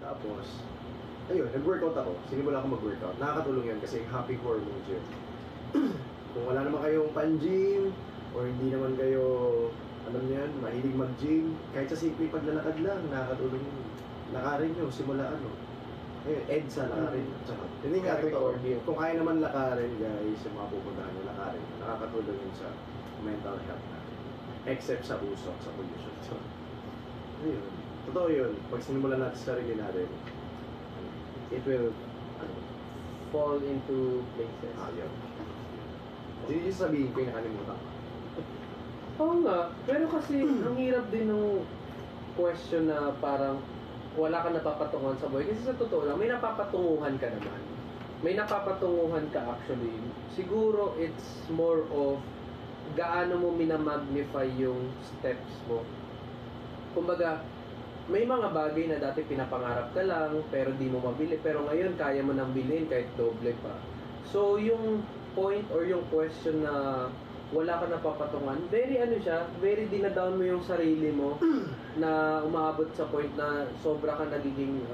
Tapos, ayun, nag-workout ako. Sinimula ako mag-workout. Nakakatulong yan kasi happy hormones yun. Kung wala naman kayong pan-gym, or hindi naman kayo, alam niyo yan, mahilig mag-gym, kahit sa simple paglalakad lang, nakakatulong yun. Lakarin nyo, simula ano. Ayun, EDSA, lakarin. Tsaka, hindi nga, totoo. Kung kaya naman lakarin, guys, yung mga pupuntahan nyo, lakarin. Nakakatulong yun sa mental health natin. Except sa usok, sa pollution. So, ayun. Totoo yun. Pag sinimulan natin sa sarili natin, it will fall into places. Yun. Hindi yung sabihin ko yung nakalimutan ko. Oo nga, pero kasi ang hirap din ng question na parang wala ka napapatunguhan sa buhay. Kasi sa totoo lang, may napapatunguhan ka naman. May napapatunguhan ka actually. Siguro it's more of gaano mo minamagnify yung steps mo. Kumbaga, may mga bagay na dati pinapangarap ka lang pero di mo mabili, pero ngayon kaya mo nang bilhin kahit doble pa. So yung point or yung question na wala ka napapatungan, very ano siya, very dinadown mo yung sarili mo na umaabot sa point na sobra ka nagiging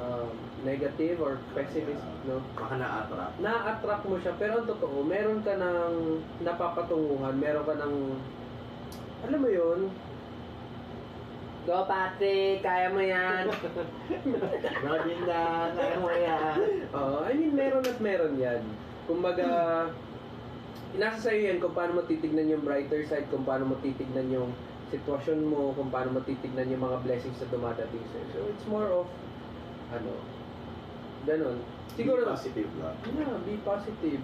negative or pessimist, no? Baka na-attract. Na-attract mo siya, pero ang totoo, meron ka ng napapatunguhan, meron ka ng, alam mo yun, go Patrick, kaya mo yan. Robin na, kaya mo yan. I mean, meron at meron yan. Kumbaga, nasa sa'yo yan kung paano mo titignan yung brighter side, kung paano mo titignan yung sitwasyon mo, kung paano mo titignan yung mga blessings na dumadating sa'yo. So, it's more of, ganun. Siguro, be positive lang. Yeah, be positive.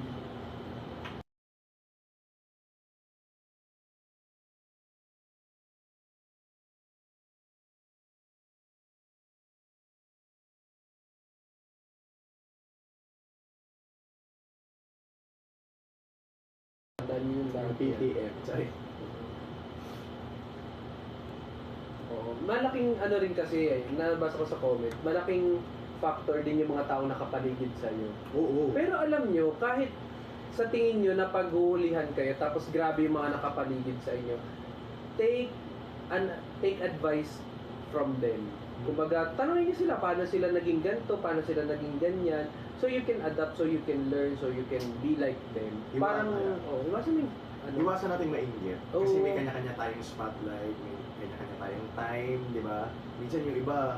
Yung PTM. Sorry. Malaking ano rin kasi, nabasa ko sa comment, malaking factor din yung mga taong nakapaligid sa iyo. Oo. Pero alam nyo, kahit sa tingin nyo na paghuhulihan kayo, tapos grabe yung mga nakapaligid sa inyo, take advice from them. Kumbaga, tanongin nyo sila, paano sila naging ganito, paano sila naging ganyan, so you can adapt, so you can learn, so you can be like them. Parang, iwasan natin mainggit. Kasi may kanya-kanya tayong spotlight, may kanya-kanya tayong time, di ba? Minsan yung iba,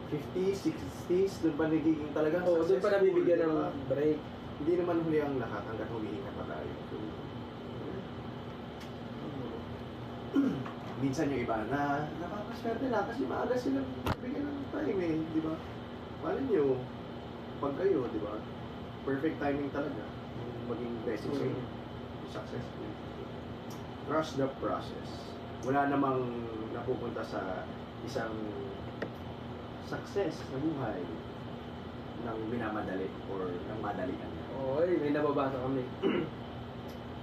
50s, 60s, doon pa nagiging talagang successful. Doon pa nabibigyan ng break. Hindi naman huli ang lahat hanggat humihinga pa tayo. Minsan yung iba na napapaswerte lang kasi maaga silang bigyan ng time di ba? Paano nyo, pag kayo, di ba? Perfect timing talaga yung maging blessing sa inyo. Successful. Trust the process. Wala namang napupunta sa isang success sa buhay ng minamadali or ng madalian. May nababasa kami.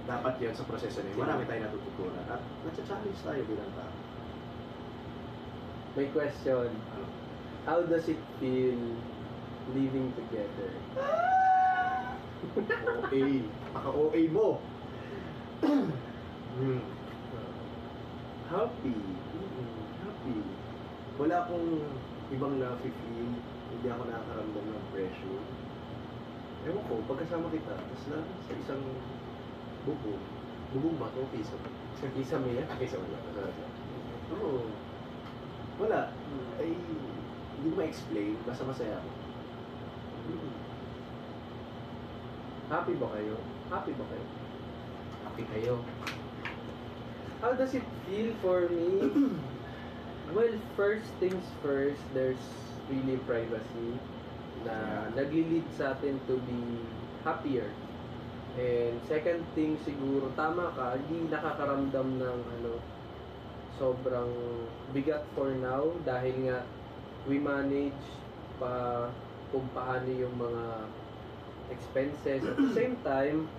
Dapat yun sa proseso na yun. Marami tayo natututunan at nasa-challenge tayo bilang tao. May question. How does it feel living together? OA. Paka-OA mo. Happy. Happy. Wala akong ibang na-feel. Hindi ako nakakaramdam ng pressure. Ewan ko, pagkasama kita, tapos na sa isang bubong. Bubong ba ito? Piso. Isa mo yan? Piso ba? Oo. Wala. Ay, hindi ko ma-explain. Basta masaya ako. Happy ba kayo? Happy ba kayo? Happy kayo. How does it feel for me? Well, first things first, there's really privacy na nagli-lead sa atin to be happier. And second thing siguro, tama ka, hindi nakakaramdam ng sobrang bigat for now dahil nga we manage pa kung paano yung mga expenses. At the same time,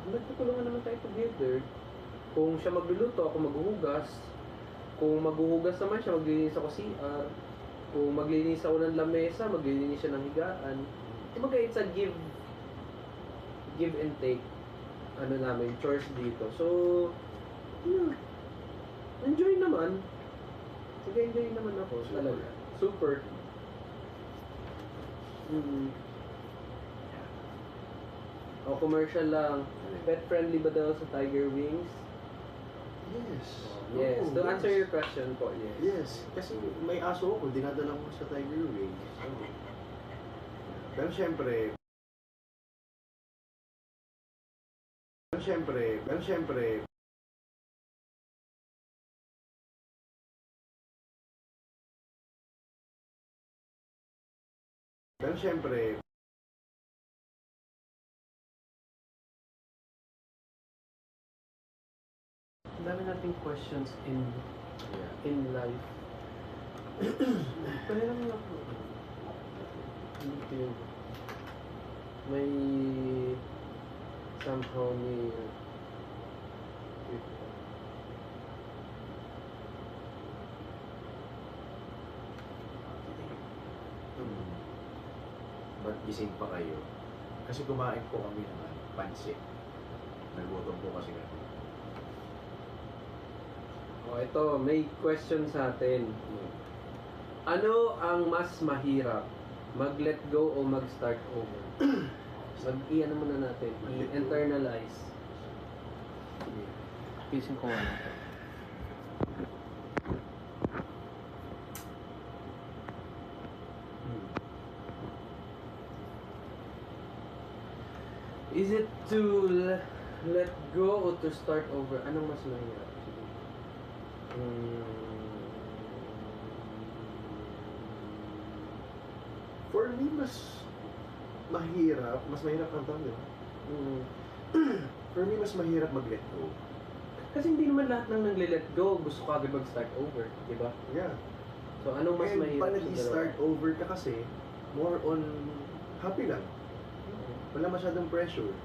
nagtutulungan naman tayo together. Kung siya magluluto, ako maghuhugas. Kung maghuhugas naman siya, maglilinis ako CR. Kung maglilinis ako ng lamesa, maglilinis siya ng higaan. Kumbaga, it's a give and take namin, chores dito. So, enjoy naman. Sige, enjoy naman ako talaga. Super. Mm. O, commercial lang. Pet friendly ba daw sa Tiger Wings? Yes. Yes. Oo, To answer your question po, yes. Yes, kasi may aso ako, dinadala ko sa Tiger Wings. Pero syempre, pero syempre, pero syempre, pero syempre, Ang dami nating questions in life. Pwede naman ako. Dito yun. May somehow may ba't gising pa kayo? Kasi kumain po kami ng pansit. Nagutom po kasi kami. Oh, ito, may question sa atin. Ano ang mas mahirap? Mag-let go o mag-start over? Mag-i-ano muna natin? I-internalize. Pising ko nga. Is it to let go or to start over? Anong mas mahirap? For me, mas mahirap ang tawag, For me, mas mahirap mag-let go. Kasi hindi naman lahat ng nagle-let go gusto ka agad mag-start over, di ba? Yeah. So anong mas And mahirap pag sa nag-start dalawa? over ka kasi, more on happy lang. Wala masyadong pressure.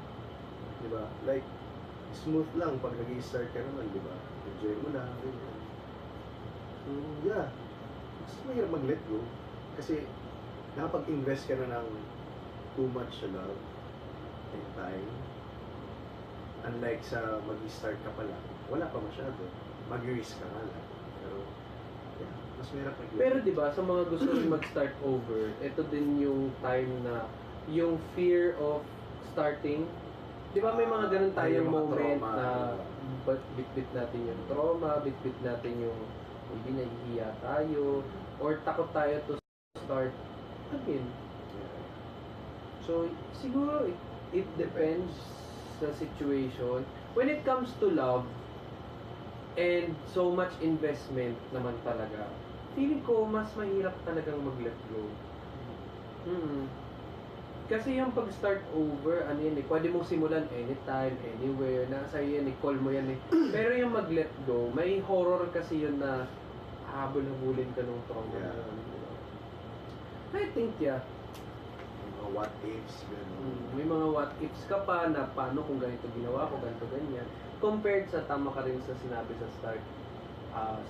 Di ba? Like, smooth lang pag nag-start ka naman, di ba? Enjoy mo lang. Ganyan. So, yeah. Mas mahirap mag-let go. Kasi, nakapag-invest ka na ng too much sa love and time. Unlike sa mag-start ka pa lang, wala pa masyado. Mag-risk ka nga lang. Pero, yeah, mas mahirap mag-let Pero di ba sa mga gusto rin mag-start over, ito din yung time na yung fear of starting. Di ba may mga ganun Ay, tayong yung mga moment trauma. na bit-bit natin yung trauma, bit-bit natin yung hindi nahihiya tayo, or takot tayo to start again. So, siguro it depends sa situation. When it comes to love, and so much investment naman talaga, feeling ko mas mahirap talagang mag-let go. Kasi yung pag-start over, ano yan eh, pwede mong simulan anytime, anywhere, nasa iyo yan eh, call mo yan eh. Pero yung mag-let go, may horror kasi yun na habol-habulin ka nung trauma na Yeah. yun. I think, yeah. Mga what ifs, gano'n. May mga what ifs ka pa na paano kung ganito ginawa ko, ganito ganyan. Compared sa tama ka rin sa sinabi sa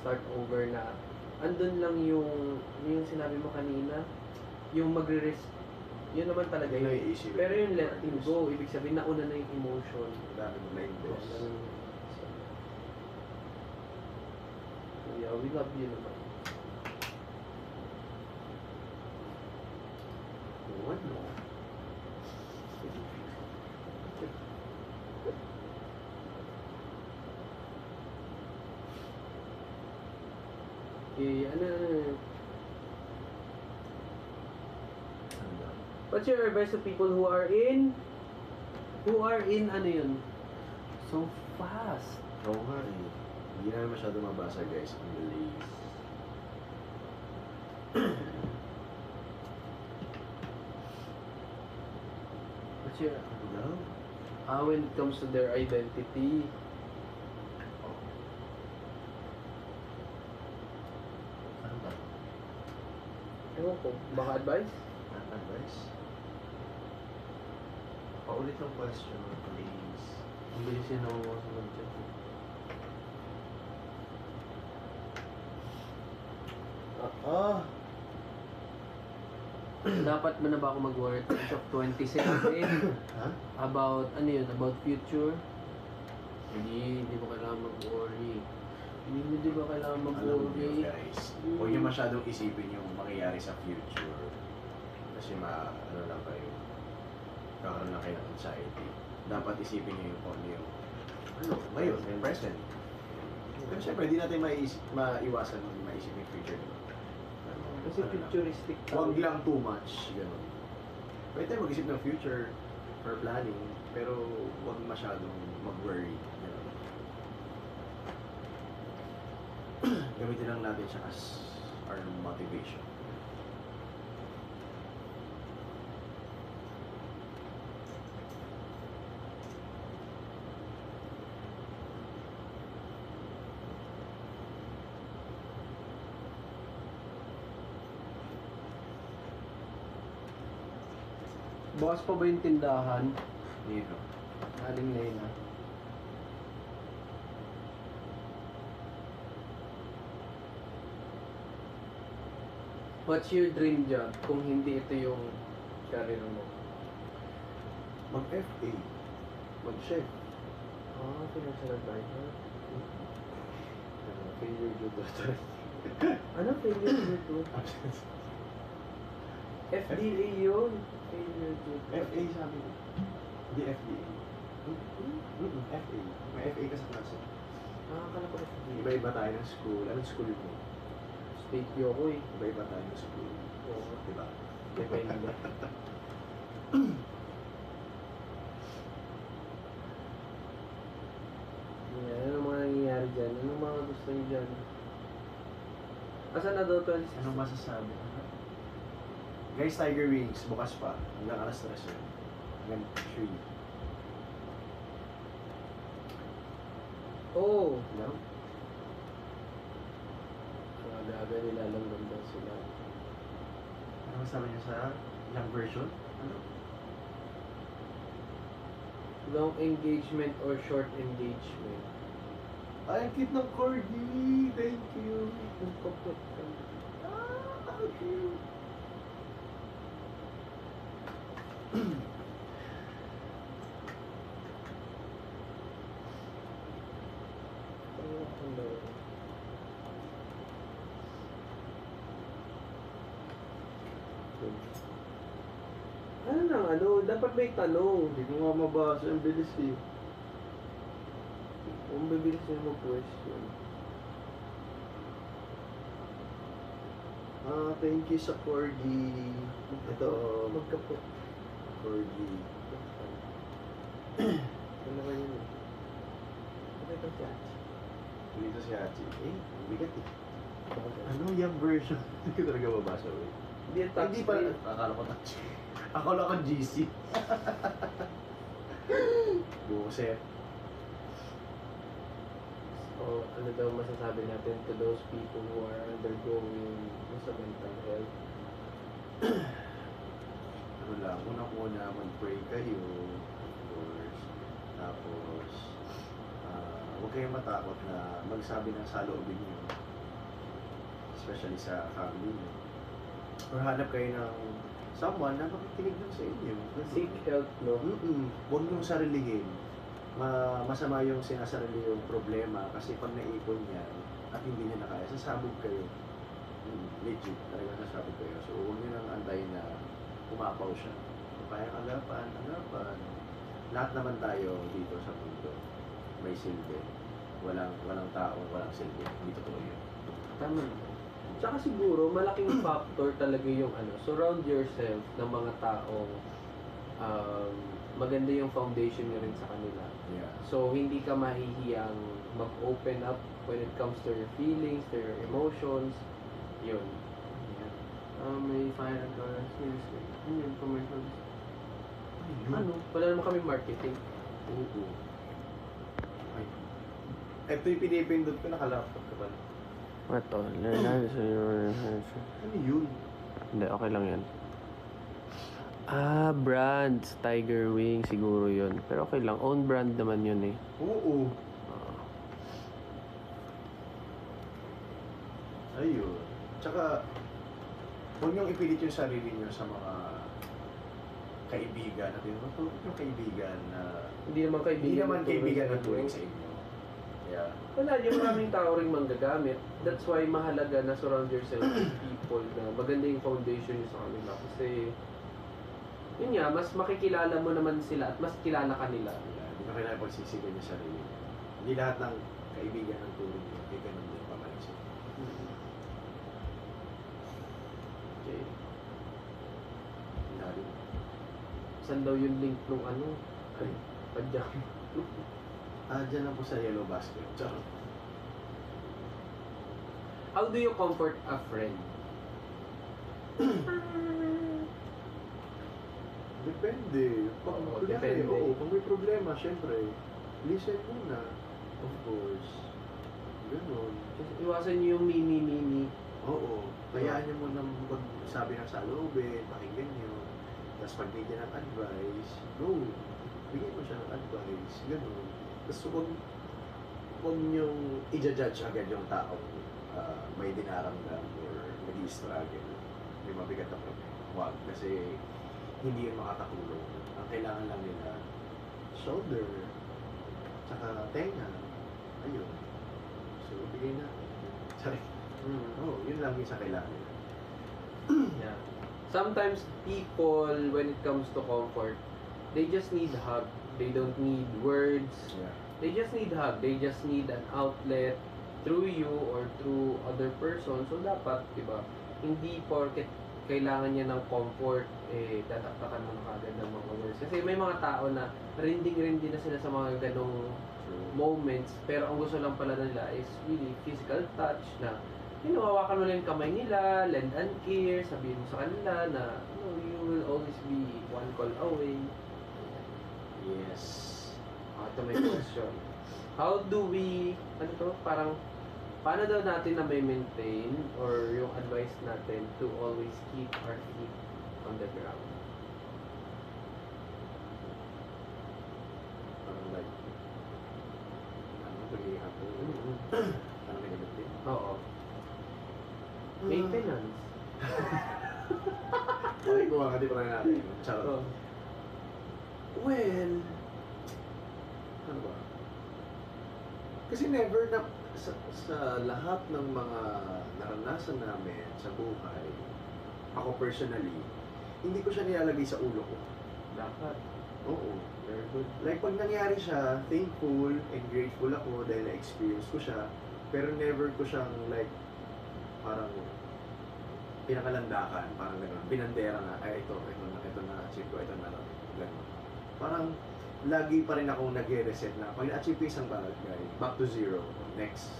start over na andun lang yung sinabi mo kanina, yung magre-risk. Yun naman talaga Yun ang yun. iisipin Pero mo, yung letting regardless. go, ibig sabihin nauna na yung emotion. Ang dami mo na-invest. Yeah, we love you naman. Ano? Okay, ano. Ano? What's your advice to people who are in ano yun? So fast. Oo nga eh. Hindi na masyado mabasa guys. Ang bilis. What's your, Ano? when it comes to their identity, Ano ba? ewan ko, baka advice? Advice? Paulit ang question, please. Ang bilis yun ako mga dyan. Dapat ba na ba ako mag-worry at age of 27 Ha? about, ano yun, about future? Hindi mo kailangan mag-worry. Hindi nyo di ba kailangan Alam mag-worry? niyo guys, huwag niyo masyadong isipin yung mangyayari sa future. Kasi ano lang kayo, kakaroon lang kayo ng anxiety. Dapat isipin niyo yung kung ano yung, ngayon, yung present. Pero syempre, hindi natin maiwasan maisip yung future. Kasi Ano lang. futuristic Huwag lang too much, gano'n. Pwede tayo mag-isip ng future for planning, pero huwag masyadong mag-worry. Gano'n. Gamitin lang natin siya as our motivation. Bukas pa ba yung tindahan? Dito. Aling Lena. What's your dream job kung hindi ito yung career mo? Mag-FA. Mag-chef. Ah, financial advisor. Failure due to Ano failure due to? FDA yun. Failure due to. FA sabi ko. Hindi FDA. FA. May FA ka sa klase. Ah, akala ko FDA. Iba-iba tayo ng school. Anong school mo? State Yoko eh. Iba-iba tayo ng school. Oo. Diba? Depende. Yan, anong mga nangyayari dyan? Anong mga gusto niyo dyan? Asan na daw 12? Anong masasabi? Guys, Tiger Wings, bukas pa. Hanggang alas 3 yun. Hanggang 3. Oh! No? Aga-aga nilalanggan daw sila. Ano masasabi niyo sa ilang version? Ano? Long engagement or short engagement? Ay, ang cute ng corgi! Thank you! Ang kapot ka. Ah, ang cute! Ano nang ano? Dapat may tanong. Hindi ko nga mabasa. Ang bilis eh. Kung bibilis nyo mag-question. Ah, thank you sa corgi. Ito, Magkapot. corgi. Ano naman yun eh? Ano ito si Achi? Dito si Hachi. Eh, ang bigat eh. Ano? Ano yung version? Hindi ko talaga mabasa. Wait. Hindi yung touch Hindi pa. screen. Akala ko touch. Akala ko GC. Buset. So, ano daw masasabi natin to those people who are undergoing sa mental health? Ano lang, unang-una mag-pray kayo. Of course. Tapos, huwag kayong matakot na magsabi ng saloobin nyo. Especially sa family nyo. Or hanap kayo ng someone na makikinig dun sa inyo. Seek help, no? Huwag niyong sarilihin. Masama yung sinasarili yung problema kasi pag naipon niya at hindi niya nakaya, sasabog kayo. Legit, talaga sasabog kayo. So huwag niyo nang antayin na umapaw siya. Kung kayang agapan. Lahat naman tayo dito sa mundo may silbi. Walang tao, walang silbi. Hindi totoo yun. Tama naman. Tsaka siguro, malaking factor talaga yung ano, surround yourself ng mga taong maganda yung foundation nyo rin sa kanila. Yeah. So, hindi ka mahihiyang mag-open up when it comes to your feelings, to your emotions. Yun. May fire and color. Seriously. Ano yun? Commercial. Ano? Wala naman kami marketing. Oo. Ay. Ito yung pinipindot ko, naka-laptop ka pala. Ito, learn sa your... Ano yun? Hindi, okay lang yan. Ah, brands. Tiger Wing, siguro yun. Pero okay lang. Own brand naman yun eh. Oo. Ayun. Tsaka, huwag niyong ipilit yung sarili niyo sa mga kaibigan. At yung kaibigan na Hindi naman kaibigan. hindi naman kaibigan na turing sa inyo. Yeah. Wala, yung maraming tao rin manggagamit. That's why mahalaga na surround yourself with people na maganda yung foundation nyo sa kanila. Kasi, yun nga, mas makikilala mo naman sila at mas kilala ka nila. Hindi na kailangan pagsisigan yung sarili. Hindi lahat ng kaibigan ng tulong niya. Kaya ganun din pamalasip. Okay. Lalo. Saan daw yung link nung ano? Ay. Padyak. Dyan lang po sa Yellow Basket. Charot. How do you comfort a friend? Depende. Pag, Oo, kunyari, depende. oo, kung may problema, syempre, listen muna. Of course. Ganun. Iwasan niyo yung mini. Oo. Kayaan niyo muna magsabi ng saloobin, pakinggan niyo. Tapos pag bigyan ng advice, go. Bigyan mo siya ng advice. Ganun. Tapos huwag niyong i-judge agad yung taong may dinaramdam or nag-i-struggle. May mabigat na problema. Huwag. Kasi hindi yun makakatulong. Ang kailangan lang nila, shoulder, tsaka tenga. Ayun. So, bigay na. Sorry. Yun lang yung sa kailangan nila. Yeah. Sometimes people, when it comes to comfort, they just need hug. They don't need words. Yeah. They just need hug. They just need an outlet through you or through other person. So dapat, di ba, hindi porket kailangan niya ng comfort, tataktakan mo na kagad ng mga words. Kasi may mga tao na rinding-rindi na sila sa mga ganong moments, pero ang gusto lang pala nila is really physical touch na hawakan mo lang yung kamay nila, lend and care, sabihin mo sa kanila na you will always be one call away. Yes. Ito may question. How do we, paano daw natin na may maintain or yung advice natin to always keep our feet on the ground? Like, pag-iingat ko. Ano may ganun din? Oo. Maintenance. Okay, kuha ka, di pa rin natin. Charot. Oo. Well, ano ba? Kasi never na, sa lahat ng mga naranasan namin sa buhay, ako personally, hindi ko siya nilalagay sa ulo ko. Dapat. Oo. Very good. Like, pag nangyari siya, thankful and grateful ako dahil na-experience ko siya, pero never ko siyang, like, parang pinakalandakan, parang gano'n, binandera na, ay, ito na-achieve ko, ito na, gano'n. Parang, lagi pa rin akong nag-reset na, pag na-achieve ko isang bagay, back to zero, next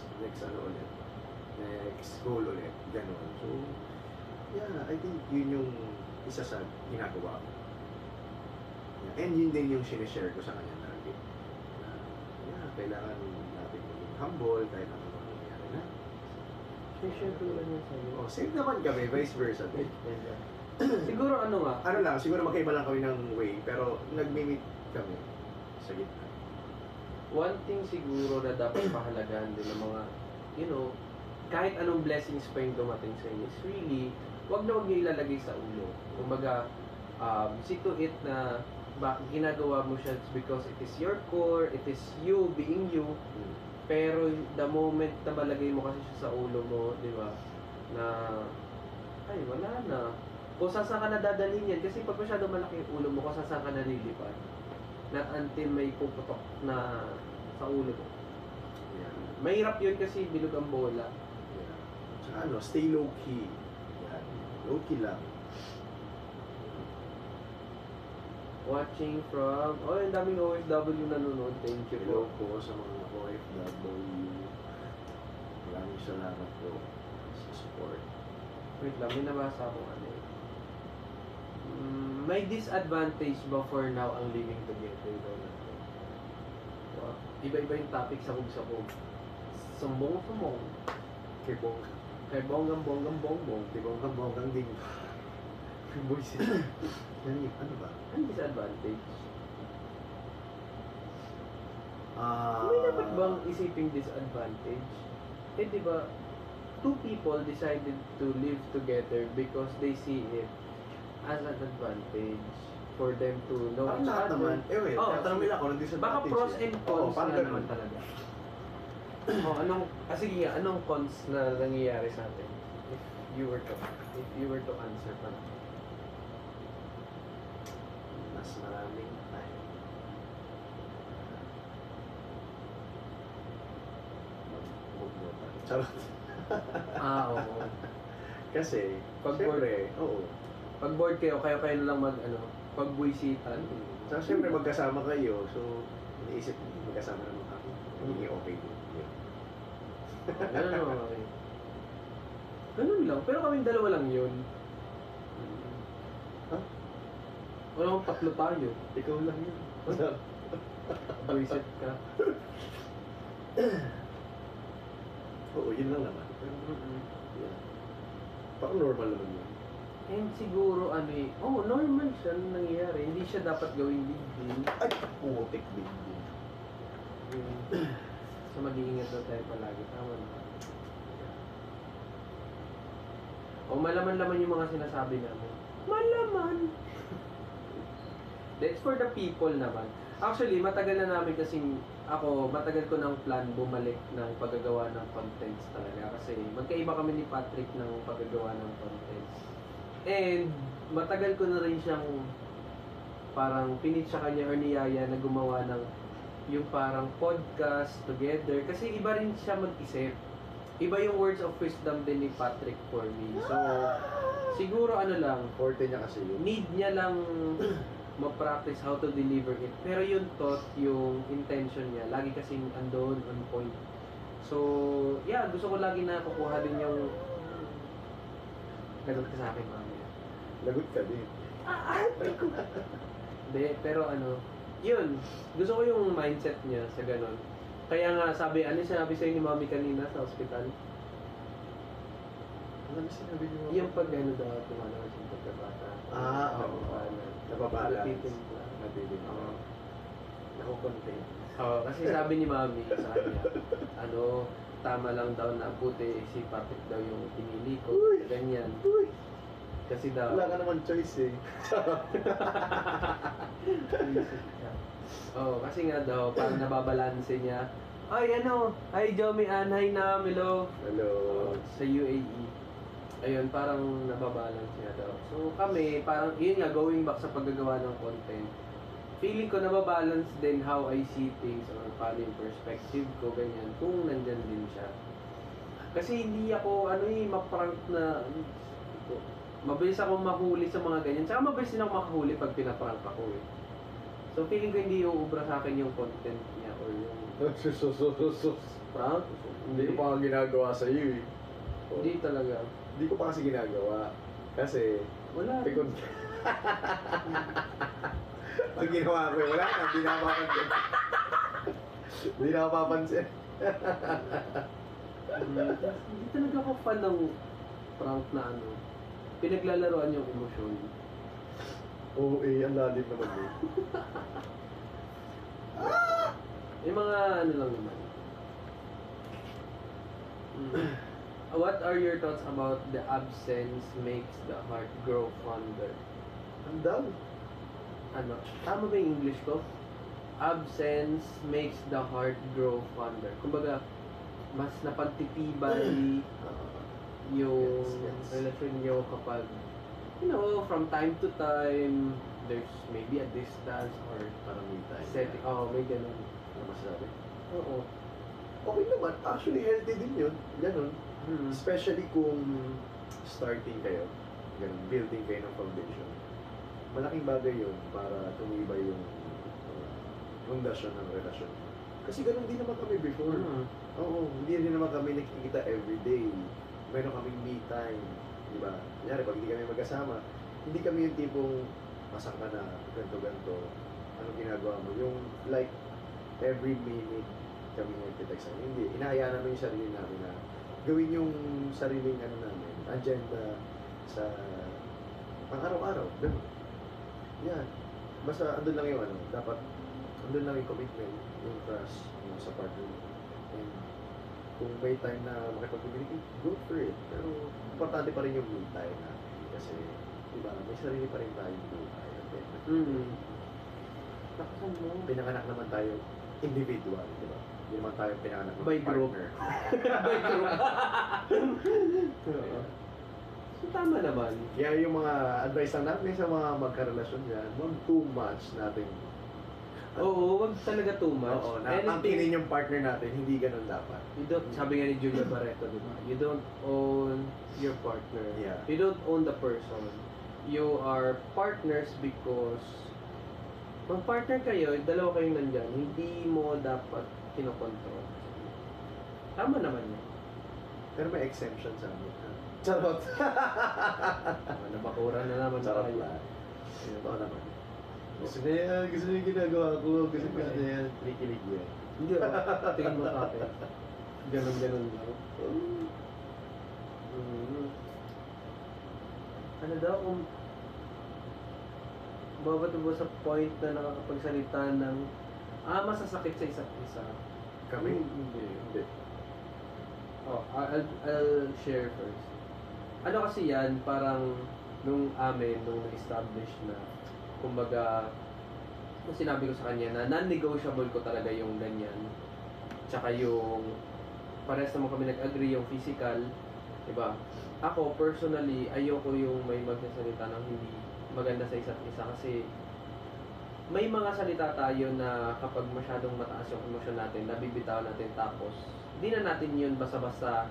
goal ulit, gano'n. So, yeah, I think yun yung isa sa ginagawa ko. Yeah. And yun din yung sinishare ko sa kanya lagi. Na, kailangan natin maging humble kahit ano man nangyari na. Share ko lang yan sa'yo. Oh, same naman kami, vice versa. Siguro Siguro magkaiba lang kami ng way, pero nag-meet kami sa gitna. one thing siguro na dapat pahalagahan din ng mga, kahit anong blessings pa yung dumating sa inyo, is really, wag na wag niyo ilalagay sa ulo. Kumbaga, see to it na ginagawa mo siya because it is your core, it is you being you. Pero the moment na malagay mo kasi siya sa ulo mo, di ba, na, ay, wala na. Kung saan ka na dadalhin yan, kasi pag masyado malaki yung ulo mo, kung saan ka na lilipad. Not until may puputok na sa ulo mo. Yeah. Mahirap yun kasi bilog ang bola. Yeah. Tsaka stay low-key. Yan. Low-key lang. Watching from, ang daming OFW nanonood. Thank you Hello po. po sa mga OFW. Maraming salamat po sa support. Wait lang, may nabasa akong ano eh. May disadvantage ba for now ang living together daw natin? Wow. Iba-iba yung topic sa sabog. Sumbong-sumbong. Kay Bong. Kay bonggang-bonggang-bongbong. Kay Bonggang din. Boys. Ano ba? Ang disadvantage? Ah. May dapat bang isiping disadvantage? Eh di ba, two people decided to live together because they see it as an advantage for them to know Parang each lahat other. naman. Well, tatanong nila ako ng disadvantage. Baka pros and cons parang na ganun. naman talaga. Sige nga, anong cons na nangyayari sa atin? If you were to answer pa. Mas maraming time. Mag-move. Charot. Oo. Kasi, Pag syempre, oo. Pag bored kayo na lang pagbuisitan. Saka syempre magkasama kayo, so iniisip magkasama naman kami. Hindi okay din. Yun. Ganun okay. Ganun lang, pero kaming dalawa lang yun. Ha? Wala akong tatlo tayo. Ikaw lang yun. Buisit ka. Oo, yun lang naman. Yeah. Parang normal naman yun. And siguro normal siya nung nangyayari. Hindi siya dapat gawing big deal. Ay, putik big deal. So mag-iingat daw tayo palagi. Tama na. O malaman-laman yung mga sinasabi namin. Malaman! That's for the people naman. Actually, matagal na namin kasing matagal ko ng plan bumalik ng paggagawa ng contents talaga. Kasi magkaiba kami ni Patrick ng paggagawa ng contents. And matagal ko na rin siyang parang pinit sa kanya or niyaya na gumawa ng yung parang podcast together. Kasi iba rin siya mag-isip. Iba yung words of wisdom din ni Patrick for me. So, siguro Forte niya kasi yun. need niya lang ma-practice how to deliver it. Pero yung thought, yung intention niya, lagi kasing andon, on point. So, yeah, gusto ko lagi na kukuha din yung ganun ka sa akin, mami. Lagot ka din. Hindi, pero yun, gusto ko yung mindset niya sa ganun. Kaya nga sabi, sinabi sa'yo ni mami kanina sa ospital? Ano sinabi niyo? Yung pag daw, tumalawas yung pagkabata. Oo. Nababalance. Natitimpla. Oo. Nakukontent. Oo, kasi sabi ni mami sa kanya, tama lang daw na puti si Patrick daw yung pinili ko. Uy! Ganyan. Uy! Kasi daw, Wala ka naman choice eh. kasi nga daw, parang nababalanse niya. Hi Jomi Ann, hi Nam, hello. Hello. Sa UAE. Ayun, parang nababalance niya daw. So kami, parang yun nga, going back sa paggagawa ng content, feeling ko nababalance din how I see things or paano yung perspective ko, ganyan, kung nandyan din siya. Kasi hindi ako, ma-prank na, mabilis ako mahuli sa mga ganyan. Tsaka mabilis din ako makahuli pag pinaprank ako eh. So feeling ko hindi uubra sa akin yung content niya or yung prank. Hindi ko pa nga ginagawa sa iyo eh. Hindi talaga. Hindi ko pa kasi ginagawa. Kasi, Wala. pikon ka. Pag ginawa ko wala na, hindi na ako papansin. Hindi na ako papansin. Hindi talaga ako fan ng prank na pinaglalaroan yung emosyon. Oo eh, ang lalim naman eh. Yung mga lang naman. What are your thoughts about the absence makes the heart grow fonder? Ang daw. Tama ba yung English ko? Absence makes the heart grow fonder. Kumbaga, mas napagtitibay yung Yes. relasyon nyo kapag, from time to time, there's maybe a distance or Parang may time. setting. May ganun. Ano masasabi? Oo. Okay naman. Actually, healthy din yun. Ganun. Hmm. Especially kung starting kayo. Ganun. Building kayo ng foundation. Malaking bagay yun para tumibay yung foundation ng relasyon. Kasi ganun din naman kami before. Hmm. Oo, hindi rin naman kami nakikita everyday. Meron kaming me time. Diba? Kunyari, pag hindi kami magkasama, hindi kami yung tipong masang ka na, ganto-ganto. Anong ginagawa mo? Yung like, every minute kami nagtitext namin. Hindi, inahayaan namin yung sarili namin na gawin yung sariling namin, agenda sa pang-araw-araw. Ganun. Yan. Basta andun lang yung dapat andun lang yung commitment, yung trust, yung sa partner mo. And kung may time na makipag-communicate, go for it. Pero importante pa rin yung me time natin. Kasi, diba, may sarili pa rin tayong buhay. Mm. Pinanganak naman tayo individual, diba? Hindi naman tayo pinanganak ng By group. partner. By group. Oo. So, tama naman. Kaya yung mga advice lang natin sa mga magkarelasyon dyan, huwag too much natin. Oo, wag talaga too much. Oo, naangkinin yung partner natin, hindi ganun dapat. You don't, sabi nga ni Julia Barreto, di ba? You don't own your partner. Yeah. You don't own the person. You are partners because kung partner kayo, dalawa kayong nandyan, hindi mo dapat kinokontrol. Tama naman yun. Pero may exemption sa amin. Ha? Charot! Nabakura na naman Charot tayo. lang. Ito naman. Gusto niya yan, gusto niya yung ginagawa ko, gusto niya yan. Kinikilig yan. Hindi ba? Tingin mo sa akin. Ganon-ganon lang. Ano daw kung babato mo sa point na nakakapagsalita ng masasakit sa isa't isa. Kami? Hindi. Oh, I'll share first. Ano kasi yan, parang nung na-establish na, kumbaga, kung sinabi ko sa kanya na non-negotiable ko talaga yung ganyan. Tsaka yung, parehas naman kami nag-agree yung physical, diba? Ako, personally, ayoko yung may magsasalita ng hindi maganda sa isa't isa kasi may mga salita tayo na kapag masyadong mataas yung emosyon natin, nabibitaw natin tapos di na natin yun basta-basta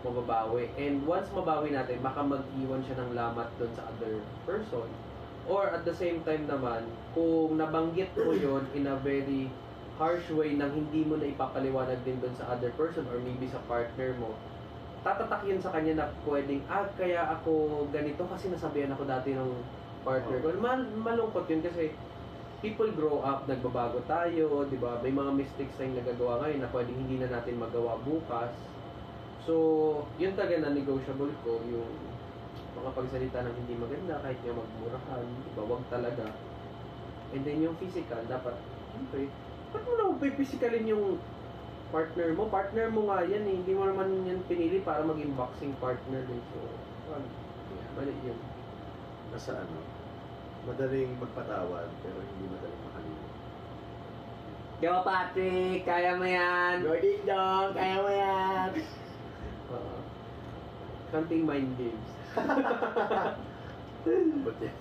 mababawi. And once mabawi natin, baka mag-iwan siya ng lamat doon sa other person. Or at the same time naman, kung nabanggit mo yun in a very harsh way nang hindi mo na ipapaliwanag din doon sa other person or maybe sa partner mo, tatatak yun sa kanya na pwedeng, kaya ako ganito kasi nasabihan ako dati ng partner ko. Malungkot yun kasi people grow up, nagbabago tayo, di ba? May mga mistakes tayong nagagawa ngayon na pwedeng hindi na natin magawa bukas. So, yun talaga na negotiable ko, yung mga pagsalita ng hindi maganda, kahit nga magmurahan, di ba? Wag talaga. And then yung physical, dapat, siyempre, ba't mo naman physicalin yung partner mo? Partner mo nga yan eh. Hindi mo naman yan pinili para maging boxing partner din. So, wag. Balik yun. Nasa ano, madaling magpatawad, pero hindi madaling makalimot. Yo, Patrick! Kaya mo yan! Go ding dong! Kaya mo yan! Counting mind games. But yeah.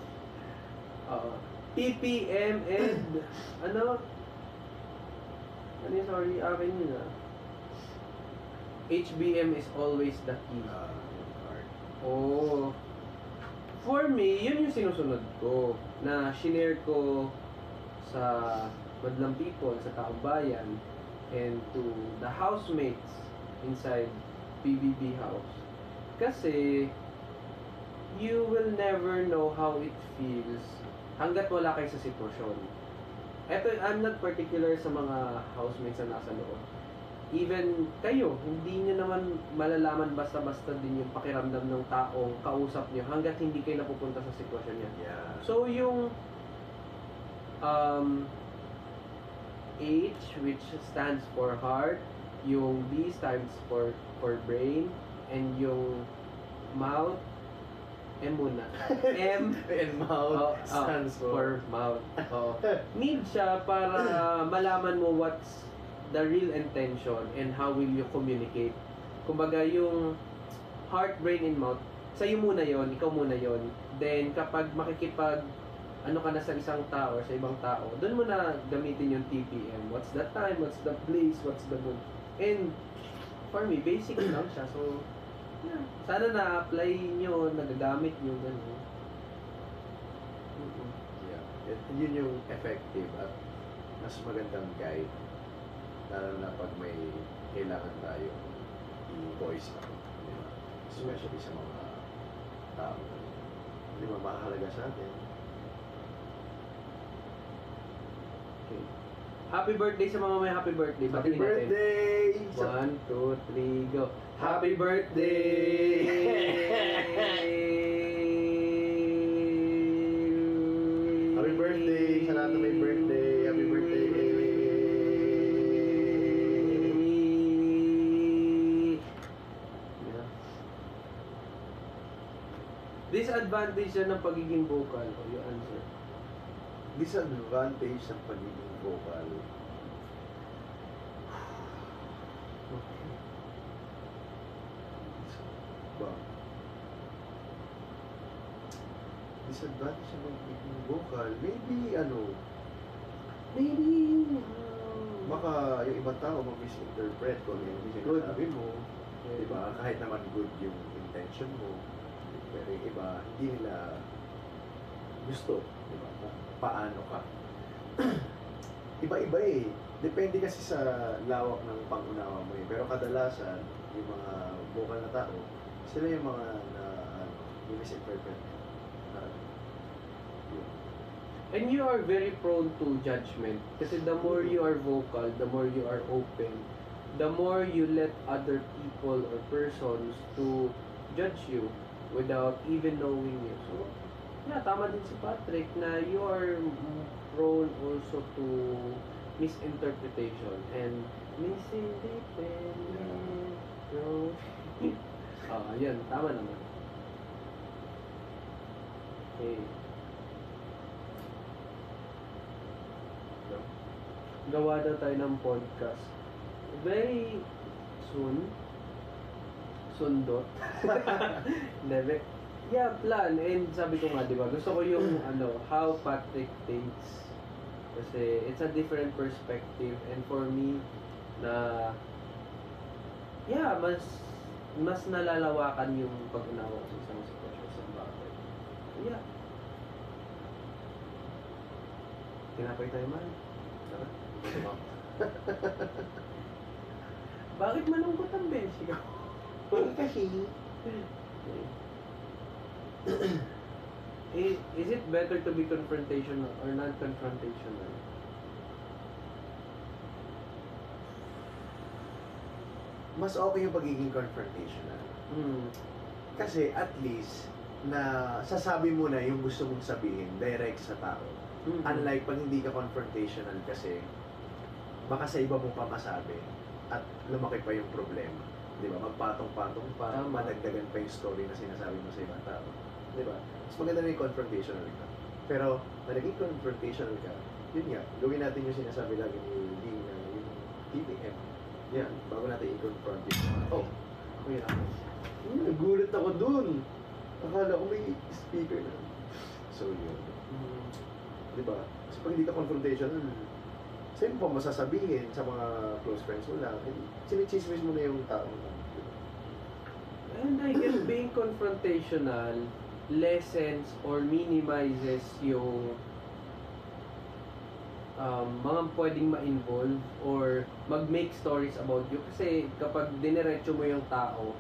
TPM and ano yun, sorry, akin yun HBM is always the key. Yung card. Oh. For me, yun yung sinusunod ko na shinare ko sa madlang people, sa taong bayan, and to the housemates inside PBB house. Kasi you will never know how it feels hanggat wala kayo sa sitwasyon. Eto, I'm not particular sa mga housemates na nasa loob. Even kayo, hindi nyo naman malalaman basta-basta din yung pakiramdam ng taong kausap nyo hanggat hindi kayo napupunta sa sitwasyon niya. Yeah. So, yung H, which stands for heart, yung B stands for brain, and yung mouth, M muna. M And mouth stands for mouth. Need siya para malaman mo what's the real intention and how will you communicate. Kumbaga yung heart, brain, and mouth, sa'yo muna yon, ikaw muna yon. Then kapag makikipag ano ka na sa isang tao or sa ibang tao, doon mo na gamitin yung TPM. What's the time, what's the place, what's the mood. And for me, basic lang siya. So, yeah. Sana na-apply nyo, nagagamit nyo, gano'n. Yeah. Yun yung effective at mas magandang guide. Lalo na pag may kailangan tayo i-voice ako. Di ba? Especially sa mga tao. Di ba mahalaga sa atin? Okay. Happy birthday sa mga may happy birthday. Happy Batiin natin. birthday! 1, 2, 3, go. Happy birthday! Happy birthday sa lahat na may birthday. Happy birthday! Yeah. Disadvantage yan ng pagiging vocal. O, you answer. Disadvantage ng pagiging vocal. ba? Disadvantage ng pagiging vocal. Maybe, Maybe yung... baka yung ibang tao mag-misinterpret kung ano yung sinasabi mo. Diba? Kahit naman good yung intention mo. Pero yung iba, hindi nila gusto. Diba? Kung paano ka. Iba-iba eh. Depende kasi sa lawak ng pang-unawa mo eh. Pero kadalasan, yung mga vocal na tao, sila yung mga na, yung misinterpret. Yun. And you are very prone to judgment. Kasi the more you are vocal, the more you are open, the more you let other people or persons to judge you without even knowing you. So, yeah, tama din si Patrick na you are prone also to misinterpretation and misinterpretation. Yan, tama naman. Okay. Gawa daw tayo ng podcast. Very soon. Sundot. Never. Yeah, plan. And sabi ko nga, di ba, gusto ko yung how Patrick thinks. Kasi it's a different perspective. And for me, na yeah, mas nalalawakan yung pag-unawa ko sa isang sitwasyon sa bagay. Yeah. Tinapay tayo man. Sarap. Bakit malungkot ang bench ko? Kasi, Is it better to be confrontational or non-confrontational? mas okay yung pagiging confrontational. Kasi at least, na sasabi mo na yung gusto mong sabihin direct sa tao. Unlike pag hindi ka confrontational kasi, baka sa iba mo pa masabi at lumaki pa yung problema. Di ba? Magpatong-patong pa, Tama. madagdagan pa yung story na sinasabi mo sa ibang tao. Di ba? Mas maganda na yung confrontational ka. Pero, na naging confrontational ka, yun nga, gawin natin yung sinasabi lagi ni Lee na yung TPM. Yan, bago natin i-confront yun. Oh, Okay lang. nagulat ako dun. Akala ko may speaker na. So, yun. Di ba? Kasi pag hindi ka confrontational, sa'yo mo pa masasabihin sa mga close friends mo lang, sinichismis mo na yung taong And I guess being confrontational lessens or minimizes yung mga pwedeng ma-involve or mag-make stories about you. Kasi kapag diniretso mo yung tao,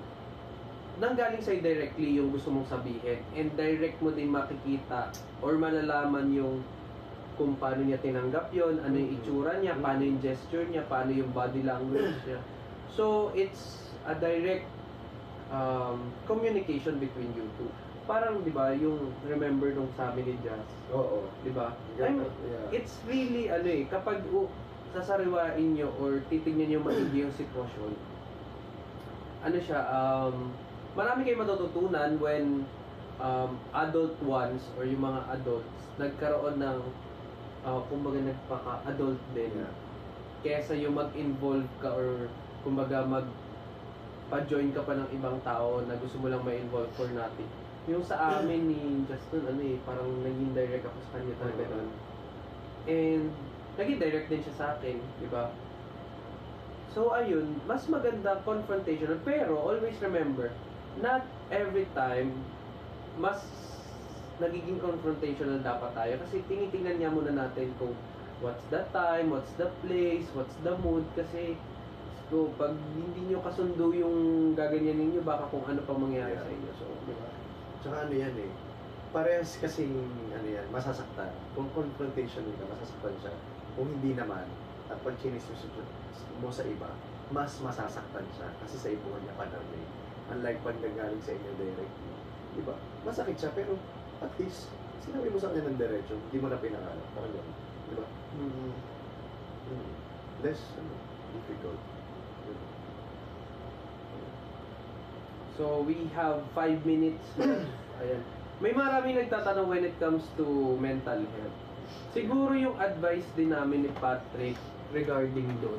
nanggaling sa'yo directly yung gusto mong sabihin. And direct mo din makikita or malalaman yung kung paano niya tinanggap yon, ano yung itsura niya, paano yung gesture niya, paano yung body language niya. So, it's a direct communication between you two. Parang, di ba, yung remember nung sabi ni Jazz, Oo. di ba? Yeah. It's really, kapag sasariwain nyo or titignan nyo maigi yung sitwasyon, marami kayong matututunan when adult ones or yung mga adults nagkaroon ng kumbaga nagpaka-adult din Yeah. kesa yung mag-involve ka or kumbaga pa-join ka pa ng ibang tao na gusto mo lang ma-involve for nothing. Yung sa amin ni Justin, parang naging direct ako sa kanya talaga doon. And naging direct din siya sa akin, di ba? So ayun, mas maganda confrontational, pero always remember, not every time mas nagiging confrontational dapat tayo kasi tinitingnan niya muna natin kung what's the time, what's the place, what's the mood kasi so pag hindi nyo kasundo yung gaganyanin nyo baka kung ano pa mangyari sa inyo. So, di ba? Tsaka yan parehas kasing masasaktan. Kung confrontational ka, masasaktan siya. Kung hindi naman, at pag chinismis mo sa iba, mas masasaktan siya kasi sa ibuhan niya panarnig. Unlike pag nagaling sa inyo directly. Di ba? Masakit siya pero at least sinabi mo sa kanya ng diretsyo, hindi mo na pinangarap. Parang yun. Di ba? Less difficult. So, we have 5 minutes left. Ayan. May maraming nagtatanong when it comes to mental health. Siguro yung advice din namin ni Patrick regarding doon.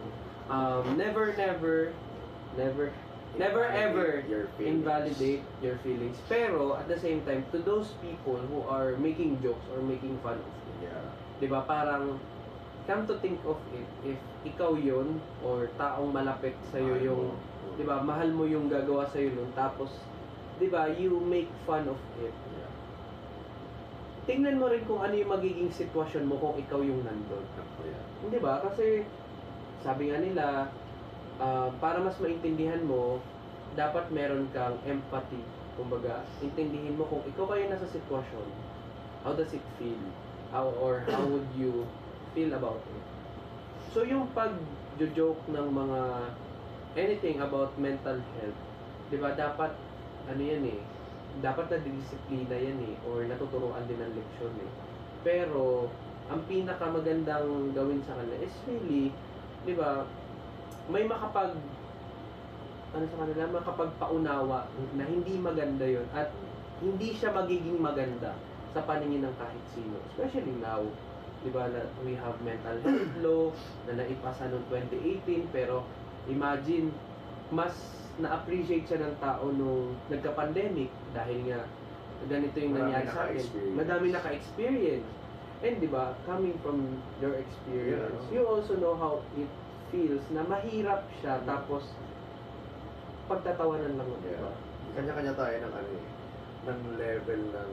Never Never ever your feelings. invalidate your feelings. Pero at the same time, to those people who are making jokes or making fun of you, Yeah. 'di ba? Parang come to think of it, if ikaw yon or taong malapit sa iyo yung, 'di ba, mahal mo yung gagawa sa iyo nun, tapos 'di ba, you make fun of it. Yeah. Tingnan mo rin kung ano yung magiging sitwasyon mo kung ikaw yung nandun. Yeah. Hindi ba? Kasi sabi nga nila, para mas maintindihan mo, dapat meron kang empathy. Kumbaga, intindihin mo kung ikaw kayo nasa sitwasyon, how does it feel? Or how would you feel about it? So yung pag-joke ng mga anything about mental health, 'di ba, dapat ano yan eh, dapat nadidisiplina yan eh, or natuturuan din ng leksyon eh. Pero ang pinakamagandang gawin sa kanila is really, 'di ba, may makapag ano sa kanila, makapagpaunawa na hindi maganda yon at hindi siya magiging maganda sa paningin ng kahit sino, especially now, 'di ba, na we have mental health law na naipasa noong 2018, pero imagine mas na-appreciate siya ng tao nung nagka-pandemic dahil nga ganito yung Marami nangyari sa akin. naka-experience. Madami naka-experience. And 'di ba, coming from your experience, Yeah. you also know how it feels na mahirap siya, tapos pagtatawanan lang, 'di ba? Kanya-kanya tayo ng ano eh, ng level ng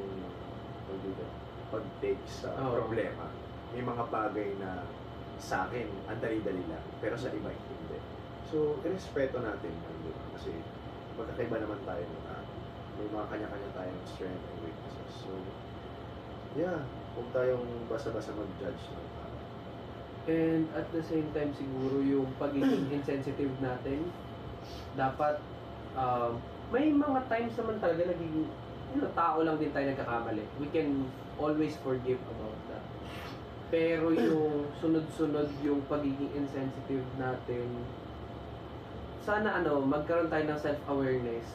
pag-take sa Oo. problema. May mga bagay na sa akin, ang dali-dali lang, pero sa iba hindi. So, irespeto natin yun, di ba? Kasi magkakaiba naman tayo ng may mga kanya-kanya tayong strength and weaknesses. So, yeah, huwag tayong basta-basta mag-judge ng tao. And at the same time, siguro yung pagiging insensitive natin, dapat may mga times naman talaga nagiging, tao lang din tayo nagkakamali. We can always forgive about that. Pero yung sunod-sunod yung pagiging insensitive natin, sana magkaroon tayo ng self-awareness.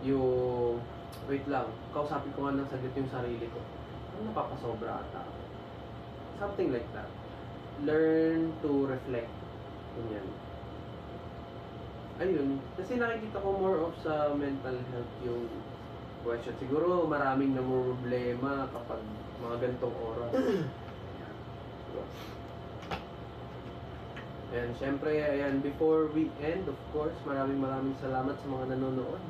Yung, wait lang, kausapin ko nga ng saglit yung sarili ko. Napapasobra ata ako. Something like that. Learn to reflect. Ganyan. Ayun. Kasi nakikita ko more of sa mental health yung question. Siguro maraming namumroblema kapag mga ganitong oras. And syempre, ayan, before we end, of course, maraming salamat sa mga nanonood.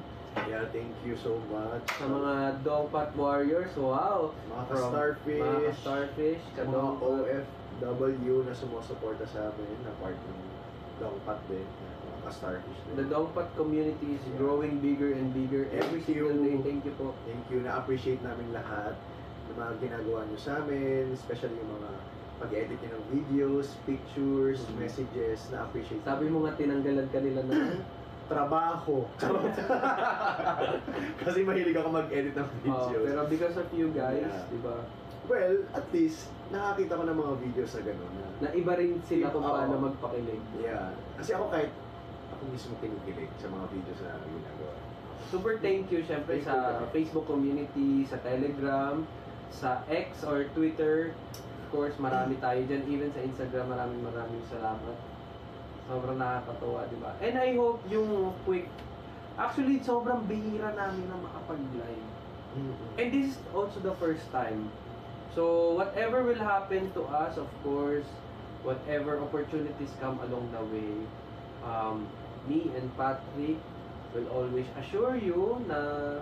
Yeah, thank you so much. Sa mga Dongpat Warriors, wow! Mga From ka-starfish, mga ka-starfish, sa mga OFW na sumusuporta sa amin, na part ng Dongpat din, mga ka-starfish din. The Dongpat community is growing bigger and bigger every Thank single you. day. Thank you po. Thank you, na-appreciate namin lahat ng mga ginagawa nyo sa amin, especially yung mga pag-edit nyo ng videos, pictures, Mhm. messages, na-appreciate Sabi mo nga tinanggalan kanila na trabaho. Charot. Kasi mahilig ako mag-edit ng videos. pero because of you guys, Yeah. di ba? Well, at least, nakakita ko ng mga videos na gano'n na, Na iba rin sila kung Oo. paano magpakilig. yeah. Kasi ako kahit, ako mismo kinikilig sa mga videos na ginagawa. Super thank you syempre Thank sa you. Facebook community, sa Telegram, sa X or Twitter. Of course, marami tayo dyan. Even sa Instagram, maraming salamat. Sobrang nakakatawa, di ba? And I hope yung quick... Actually, sobrang bihira namin na makapag-live. And this is also the first time. So, whatever will happen to us, of course, whatever opportunities come along the way, me and Patrick will always assure you na,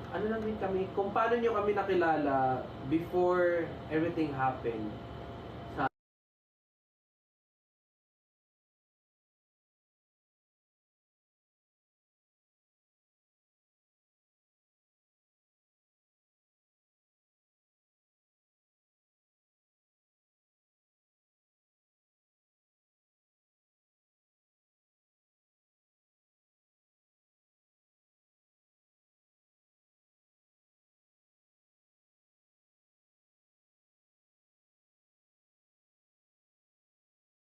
ano lang din kami, kung paano nyo kami nakilala before everything happened.